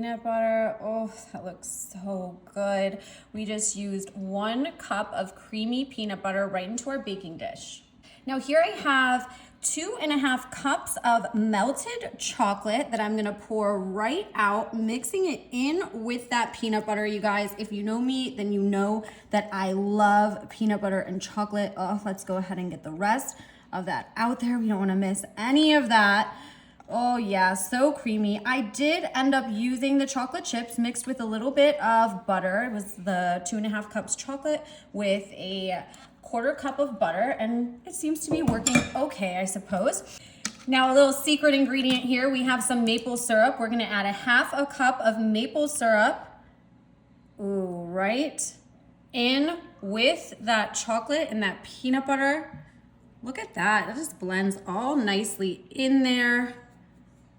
peanut butter. Oh, that looks so good. We just used 1 cup of creamy peanut butter right into our baking dish. Now here I have 2.5 cups of melted chocolate that I'm gonna pour right out, mixing it in with that peanut butter. You guys, if you know me, then you know that I love peanut butter and chocolate. Oh, let's go ahead and get the rest of that out there. We don't wanna miss any of that. Oh yeah, so creamy. I did end up using the chocolate chips mixed with a little bit of butter. It was the 2.5 cups chocolate with a 1/4 cup of butter, and it seems to be working okay, I suppose. Now a little secret ingredient here, we have some maple syrup. We're gonna add 1/2 cup of maple syrup, ooh, right in with that chocolate and that peanut butter. Look at that, that just blends all nicely in there.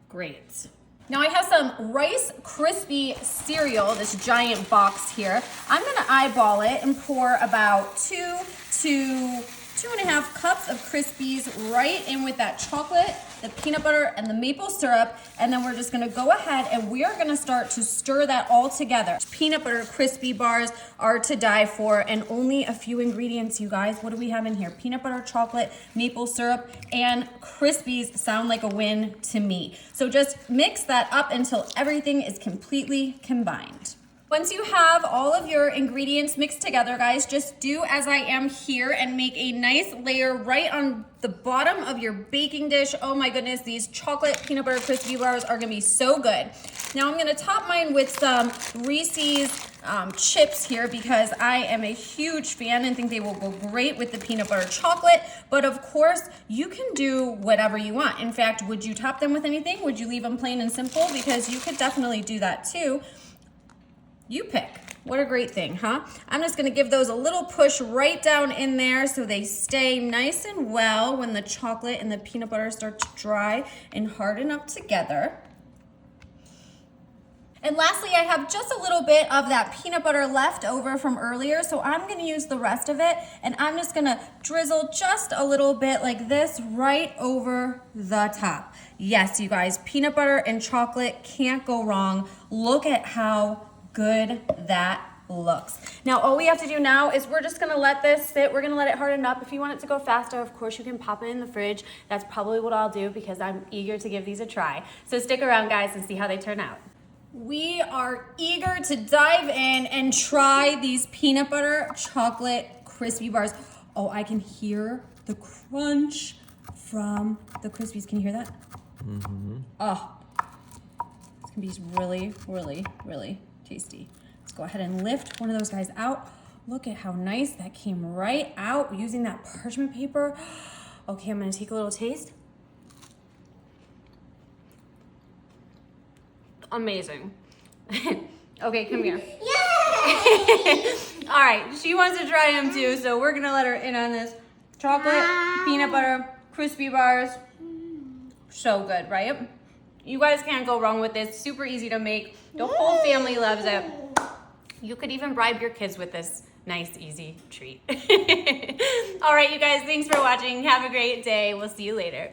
Great. Now I have some Rice Krispie cereal, this giant box here. I'm gonna eyeball it and pour about 2 to 2.5 cups of Krispies right in with that chocolate, the peanut butter, and the maple syrup. And then we're just gonna go ahead and we are gonna start to stir that all together. Peanut butter Crispy bars are to die for, and only a few ingredients, you guys. What do we have in here? Peanut butter, chocolate, maple syrup, and Krispies sound like a win to me. So just mix that up until everything is completely combined. Once you have all of your ingredients mixed together, guys, just do as I am here and make a nice layer right on the bottom of your baking dish. Oh my goodness, these chocolate peanut butter crispy bars are gonna be so good. Now I'm gonna top mine with some Reese's chips here because I am a huge fan and think they will go great with the peanut butter chocolate. But of course, you can do whatever you want. In fact, would you top them with anything? Would you leave them plain and simple? Because you could definitely do that too. You pick. What a great thing, huh? I'm just gonna give those a little push right down in there so they stay nice and well when the chocolate and the peanut butter start to dry and harden up together. And lastly, I have just a little bit of that peanut butter left over from earlier, so I'm gonna use the rest of it, and I'm just gonna drizzle just a little bit like this right over the top. Yes, you guys, peanut butter and chocolate can't go wrong. Look at how good that looks. Now all we have to do now is we're just gonna let this sit. We're gonna let it harden up. If you want it to go faster, of course you can pop it in the fridge. That's probably what I'll do because I'm eager to give these a try. So stick around, guys, and see how they turn out. We are eager to dive in and try these peanut butter chocolate crispy bars. Oh, I can hear the crunch from the Krispies. Can you hear that? Mm-hmm. Oh, it's gonna be really, really, really tasty. Let's go ahead and lift one of those guys out. Look at how nice that came right out using that parchment paper. Okay, I'm gonna take a little taste. Amazing. Okay, come here. Yay! All right, she wants to try them too, so we're gonna let her in on this. Chocolate, peanut butter, crispy bars. So good, right? You guys can't go wrong with this. Super easy to make. The whole family loves it. You could even bribe your kids with this nice, easy treat. All right, you guys, thanks for watching. Have a great day. We'll see you later.